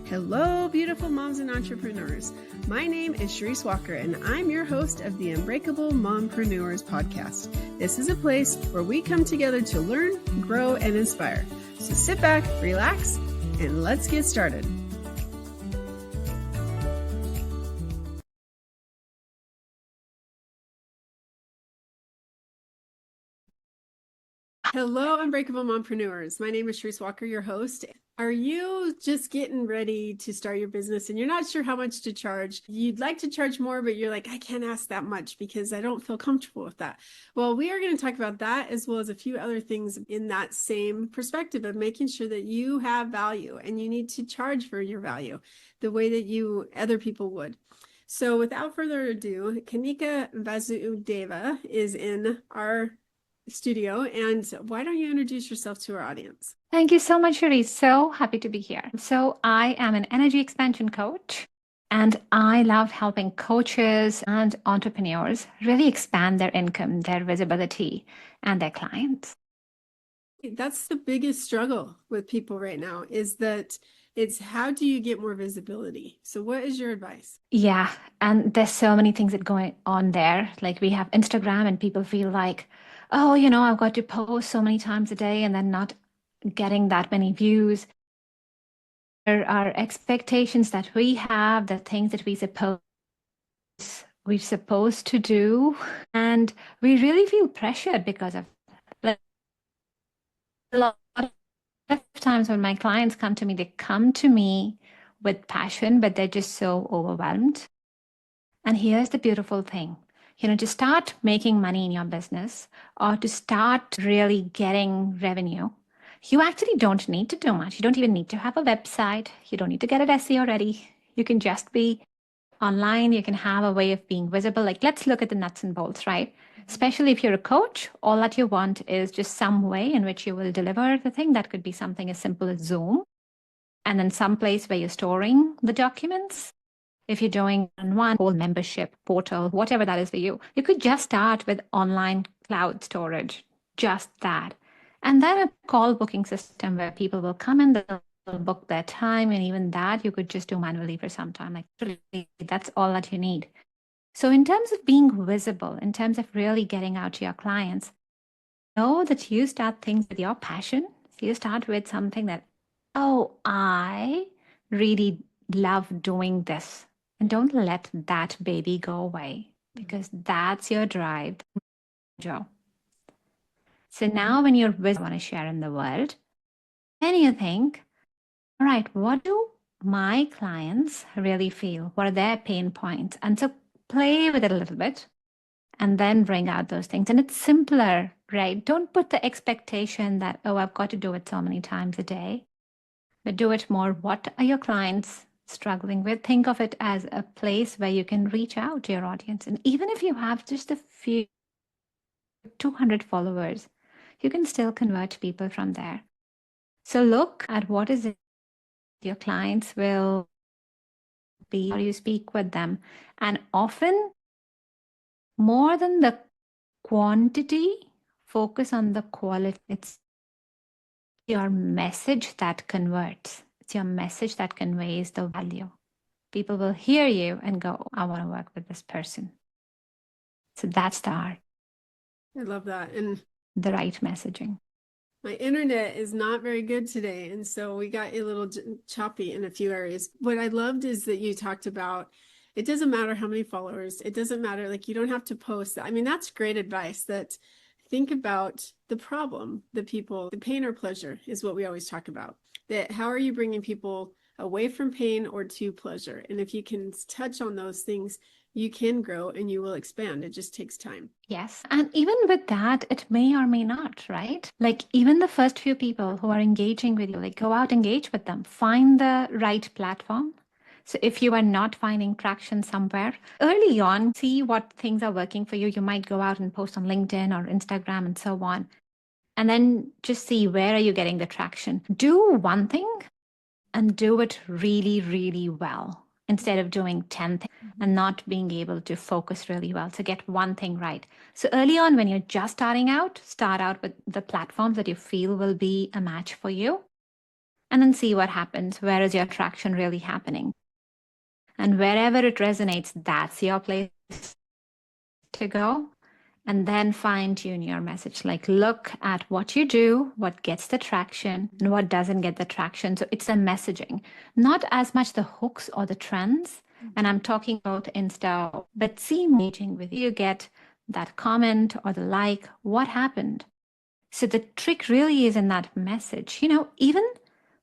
Hello, beautiful moms and entrepreneurs. My name is Charisse Walker, and I'm your host of the Unbreakable Mompreneurs podcast. This is a place where we come together to learn, grow, and inspire. So sit back, relax, and let's get started. Hello, Unbreakable Mompreneurs. My name is Charisse Walker, your host. Are you just getting ready to start your business and you're not sure how much to charge? You'd like to charge more, but you're like, I can't ask that much because I don't feel comfortable with that. Well, we are going to talk about that as well as a few other things in that same perspective of making sure that you have value and you need to charge for your value the way that other people would. So without further ado, Kanika Vasudeva is in our studio. And why don't you introduce yourself to our audience? Thank you so much, Charisse. So happy to be here. So I am an energy expansion coach, and I love helping coaches and entrepreneurs really expand their income, their visibility, and their clients. That's the biggest struggle with people right now, is that it's how do you get more visibility? So what is your advice? Yeah, and there's so many things that going on there. Like we have Instagram and people feel like, oh, I've got to post so many times a day and then not getting that many views. There are expectations that we have, the things that we're supposed to do, and we really feel pressured because of that. A lot of times when my clients come to me, they come to me with passion, but they're just so overwhelmed. And here's the beautiful thing. To start making money in your business or to start really getting revenue, you actually don't need to do much. You don't even need to have a website. You don't need to get it SEO ready. You can just be online. You can have a way of being visible. Like, let's look at the nuts and bolts, right? Especially if you're a coach, all that you want is just some way in which you will deliver the thing. That could be something as simple as Zoom, and then some place where you're storing the documents. If you're doing one whole membership portal, whatever that is for you, you could just start with online cloud storage, just that. And then a call booking system where people will come in, they'll book their time, and even that you could just do manually for some time. Like, really, that's all that you need. So in terms of being visible, in terms of really getting out to your clients, know that you start things with your passion. So you start with something that, oh, I really love doing this. And don't let that baby go away, because that's your drive, Joe. So now when you're visible, I want to share in the world, then you think, all right, what do my clients really feel? What are their pain points? And so play with it a little bit and then bring out those things. And it's simpler, right? Don't put the expectation that, oh, I've got to do it so many times a day, but do it more. What are your clients struggling with? Think of it as a place where you can reach out to your audience. And even if you have just a few 200 followers, you can still convert people from there. So look at what is it your clients will be, how you speak with them. And often, more than the quantity, focus on the quality. It's your message that converts. It's your message that conveys the value. People will hear you and go, I want to work with this person. So that's the art. I love that. And the right messaging. My internet is not very good today, and so we got a little choppy in a few areas. What I loved is that you talked about, it doesn't matter how many followers, it doesn't matter, like you don't have to post. I mean, that's great advice. That think about the problem, the people, the pain or pleasure is what we always talk about. That how are you bringing people away from pain or to pleasure? And if you can touch on those things, you can grow and you will expand. It just takes time. Yes. And even with that, it may or may not, right? Like even the first few people who are engaging with you, like go out, engage with them, find the right platform. So if you are not finding traction somewhere early on, see what things are working for you. You might go out and post on LinkedIn or Instagram and so on. And then just see where are you getting the traction. Do one thing and do it really, really well, instead of doing 10 things and not being able to focus really well. So get one thing right. So early on, when you're just starting out, start out with the platforms that you feel will be a match for you. and then see what happens. Where is your traction really happening? And wherever it resonates, that's your place to go. And then fine tune your message. Like, look at what you do, what gets the traction, and what doesn't get the traction. So it's the messaging, not as much the hooks or the trends. And I'm talking about Insta, but see engaging with you get that comment or the like, what happened? So the trick really is in that message. Even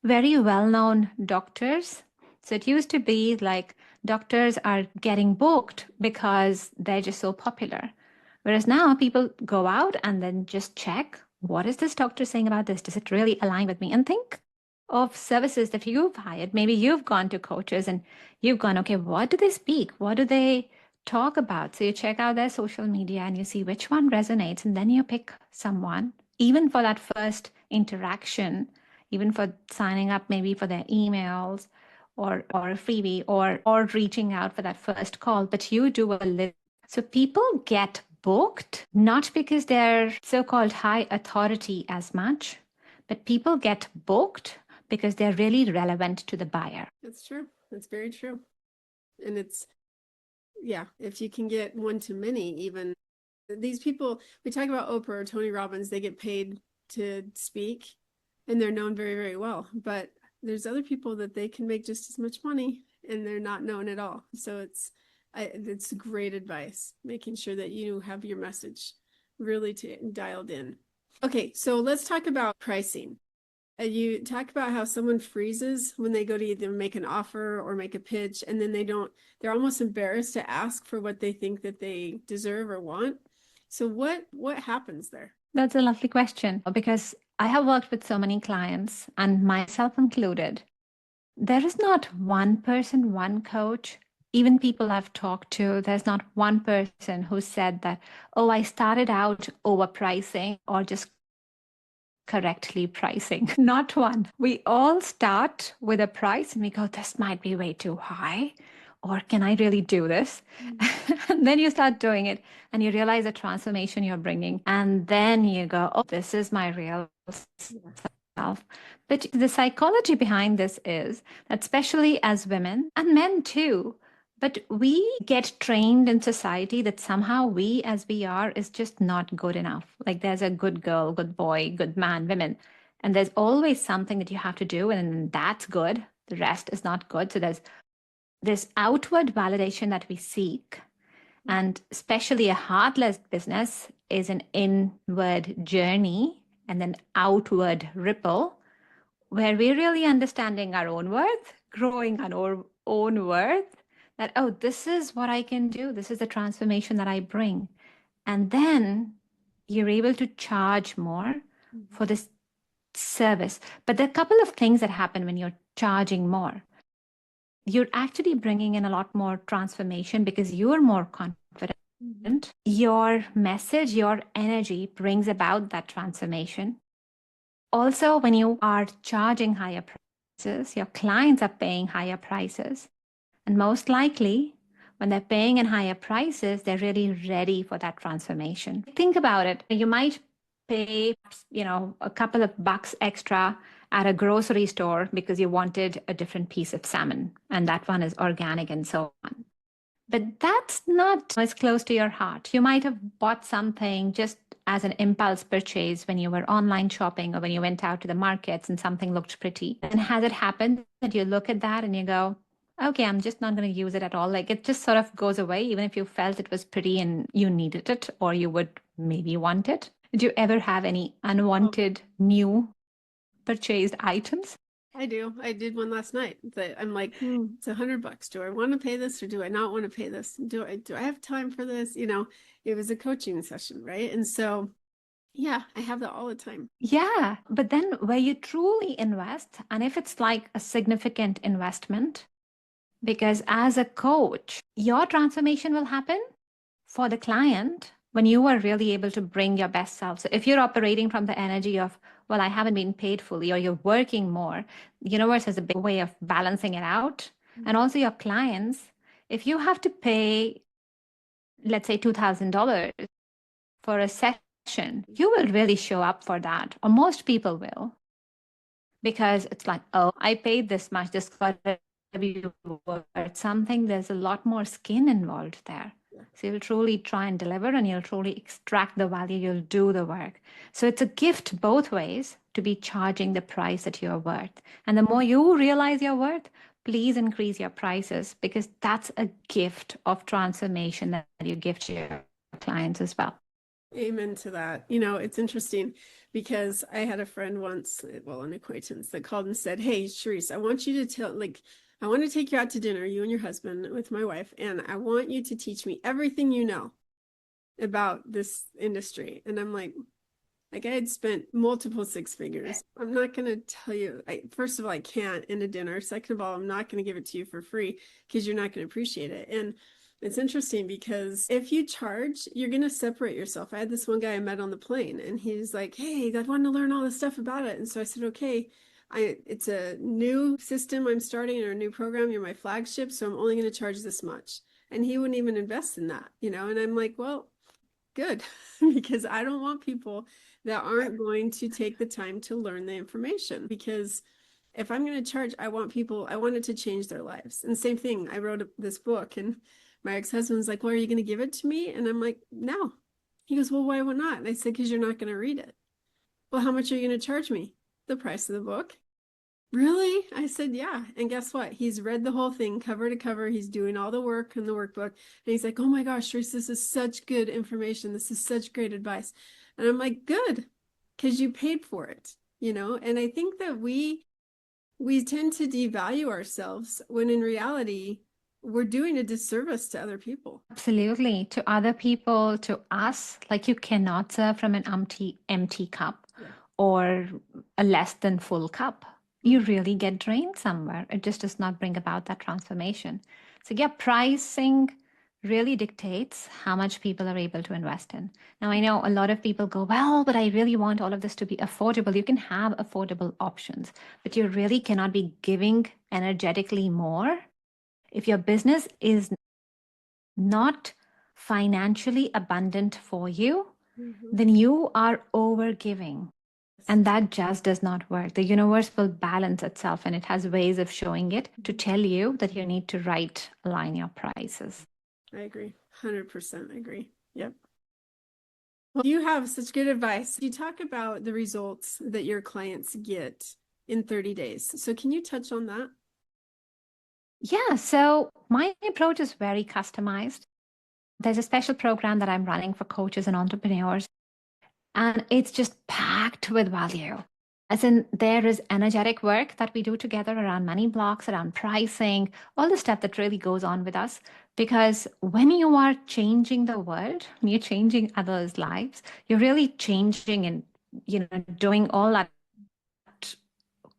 very well-known doctors. So it used to be like doctors are getting booked because they're just so popular. Whereas now people go out and then just check, what is this doctor saying about this? Does it really align with me? And think of services that you've hired. Maybe you've gone to coaches and you've gone, okay, what do they speak? What do they talk about? So you check out their social media and you see which one resonates, and then you pick someone, even for that first interaction, even for signing up maybe for their emails or a freebie or reaching out for that first call, but you do a little. So people get booked not because they're so-called high authority as much, but people get booked because they're really relevant to the buyer. That's true. That's very true. And if you can get one to many, even these people, we talk about Oprah or Tony Robbins, they get paid to speak and they're known very, very well. But there's other people that they can make just as much money and they're not known at all. So it's great advice, making sure that you have your message really dialed in. Okay, so let's talk about pricing. You talk about how someone freezes when they go to either make an offer or make a pitch, and then they're almost embarrassed to ask for what they think that they deserve or want. So what happens there? That's a lovely question, because I have worked with so many clients, and myself included. There is not one person, one coach, even people I've talked to, there's not one person who said that, oh, I started out overpricing or just correctly pricing. Not one. We all start with a price and we go, this might be way too high. Or can I really do this? And then you start doing it and you realize the transformation you're bringing. And then you go, oh, this is my real self. But the psychology behind this is that, especially as women and men too, but we get trained in society that somehow we as we are is just not good enough. Like there's a good girl, good boy, good man, women. And there's always something that you have to do, and that's good. The rest is not good. So there's this outward validation that we seek. And especially a heartless business is an inward journey and an outward ripple where we're really understanding our own worth, growing our own worth, that, oh, this is what I can do. This is the transformation that I bring. And then you're able to charge more for this service. But there are a couple of things that happen when you're charging more. You're actually bringing in a lot more transformation because you're more confident. Your message, your energy brings about that transformation. Also, when you are charging higher prices, your clients are paying higher prices. And most likely, when they're paying in higher prices, they're really ready for that transformation. Think about it. You might pay, a couple of bucks extra at a grocery store because you wanted a different piece of salmon, and that one is organic and so on. But that's not as close to your heart. You might have bought something just as an impulse purchase when you were online shopping or when you went out to the markets and something looked pretty. And has it happened that you look at that and you go, okay, I'm just not going to use it at all. Like it just sort of goes away, even if you felt it was pretty and you needed it or you would maybe want it. Did you ever have any unwanted new purchased items? I do. I did one last night. I'm like, it's $100. Do I want to pay this or do I not want to pay this? Do I have time for this? It was a coaching session, right? And so, yeah, I have that all the time. Yeah, but then where you truly invest, and if it's like a significant investment, because as a coach, your transformation will happen for the client when you are really able to bring your best self. So if you're operating from the energy of, well, I haven't been paid fully, or you're working more, the universe has a big way of balancing it out. And also your clients, if you have to pay, let's say $2,000 for a session, you will really show up for that, or most people will. because it's like, oh, I paid this much, this got to be worth something. There's a lot more skin involved there. So you'll truly try and deliver, and you'll truly extract the value, you'll do the work. So it's a gift both ways to be charging the price that you're worth. And the more you realize your worth, please increase your prices, because that's a gift of transformation that you give to your clients as well. Amen to that. You know, it's interesting because I had a friend once, well, an acquaintance, that called and said, "Hey, Charisse, I want you to I want to take you out to dinner, you and your husband, with my wife, and I want you to teach me everything you know about this industry." And I'm like I had spent multiple six figures. I'm not going to tell you, first of all, I can't in a dinner. Second of all, I'm not going to give it to you for free because you're not going to appreciate it. And it's interesting because if you charge, you're going to separate yourself. I had this one guy I met on the plane, and he's like, "Hey, I want to learn all this stuff about it." And so I said, "Okay, it's a new system I'm starting, or a new program. You're my flagship, so I'm only going to charge this much." And he wouldn't even invest in that, you know? And I'm like, well, good, because I don't want people that aren't going to take the time to learn the information. Because if I'm going to charge, I want it to change their lives. And same thing, I wrote this book, and my ex-husband's like, "Well, are you going to give it to me?" And I'm like, "No." He goes, "Well, why not?" And I said, "Because you're not going to read it." "Well, how much are you going to charge me?" "The price of the book." "Really?" I said, "Yeah." And guess what? He's read the whole thing cover to cover. He's doing all the work in the workbook. And he's like, "Oh my gosh, Charisse, this is such good information. This is such great advice." And I'm like, "Good, because you paid for it, you know?" And I think that we tend to devalue ourselves when in reality, we're doing a disservice to other people. Absolutely. To other people, to us, like you cannot serve from an empty cup or a less than full cup. You really get drained somewhere. It just does not bring about that transformation. So yeah, pricing really dictates how much people are able to invest in. Now, I know a lot of people go, "Well, but I really want all of this to be affordable." You can have affordable options, but you really cannot be giving energetically more if your business is not financially abundant for you, then you are over giving. And that just does not work. The universe will balance itself, and it has ways of showing it to tell you that you need to align your prices. I agree. 100% agree. Yep. Well, you have such good advice. You talk about the results that your clients get in 30 days. So can you touch on that? Yeah, so my approach is very customized. There's a special program that I'm running for coaches and entrepreneurs, and it's just packed with value. As in, there is energetic work that we do together around money blocks, around pricing, all the stuff that really goes on with us. Because when you are changing the world, when you're changing others' lives, you're really changing and doing all that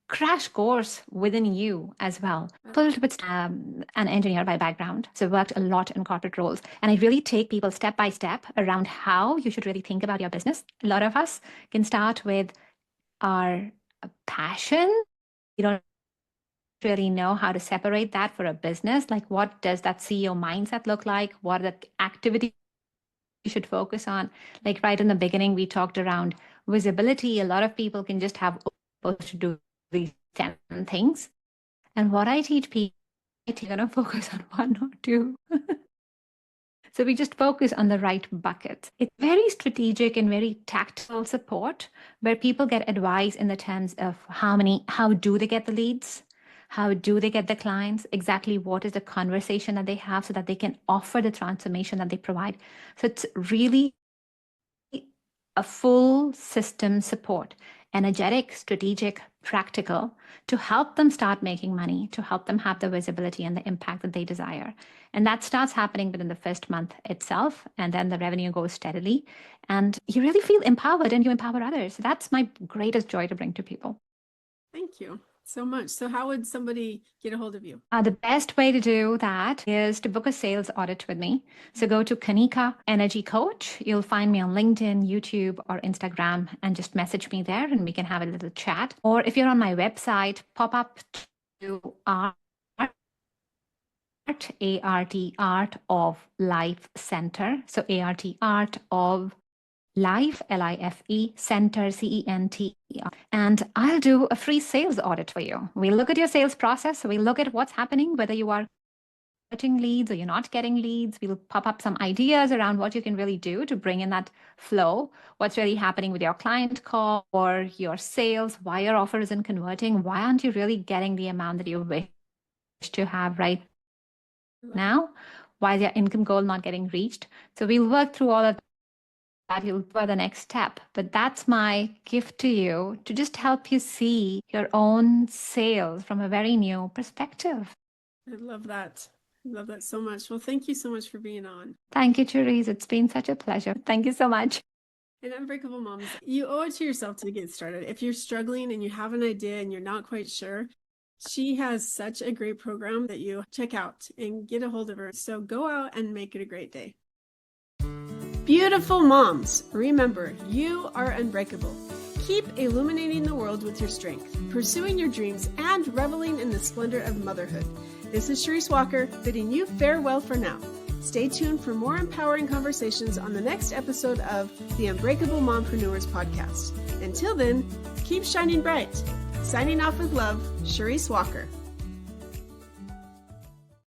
crash course within you as well. A little bit an engineer by background, so worked a lot in corporate roles, and I really take people step by step around how you should really think about your business. A lot of us can start with our passion. You don't really know how to separate that for a business. Like, what does that CEO mindset look like? What are the activities you should focus on? Like right in the beginning, we talked around visibility. A lot of people can just have supposed to do these 10 things. And what I teach people, you're going to focus on one or two. So we just focus on the right buckets. It's very strategic and very tactile support where people get advice in the terms of how do they get the leads? How do they get the clients? Exactly what is the conversation that they have so that they can offer the transformation that they provide. So it's really a full system support, energetic, strategic, practical, to help them start making money, to help them have the visibility and the impact that they desire. And that starts happening within the first month itself. And then the revenue goes steadily. And you really feel empowered and you empower others. That's my greatest joy to bring to people. Thank you so much. So how would somebody get a hold of you? The best way to do that is to book a sales audit with me. So go to Kanika Energy Coach. You'll find me on LinkedIn, YouTube, or Instagram, and just message me there and we can have a little chat. Or if you're on my website, pop up to Art Art of Life Center. So ART Art of Life, Life, Center, Center. And I'll do a free sales audit for you. We'll look at your sales process. We'll look at what's happening, whether you are getting leads or you're not getting leads. We'll pop up some ideas around what you can really do to bring in that flow, what's really happening with your client call or your sales, why your offer isn't converting, why aren't you really getting the amount that you wish to have right now, why is your income goal not getting reached. So we'll work through all of that. You'll for the next step. But that's my gift to you, to just help you see your own sales from a very new perspective. I love that. I love that so much. Well, thank you so much for being on. Thank you, Charisse. It's been such a pleasure. Thank you so much. And Unbreakable Moms, you owe it to yourself to get started. If you're struggling and you have an idea and you're not quite sure, she has such a great program that you check out and get a hold of her. So go out and make it a great day. Beautiful moms, remember, you are unbreakable. Keep illuminating the world with your strength, pursuing your dreams, and reveling in the splendor of motherhood. This is Charisse Walker, bidding you farewell for now. Stay tuned for more empowering conversations on the next episode of the Unbreakable Mompreneurs podcast. Until then, keep shining bright. Signing off with love, Charisse Walker.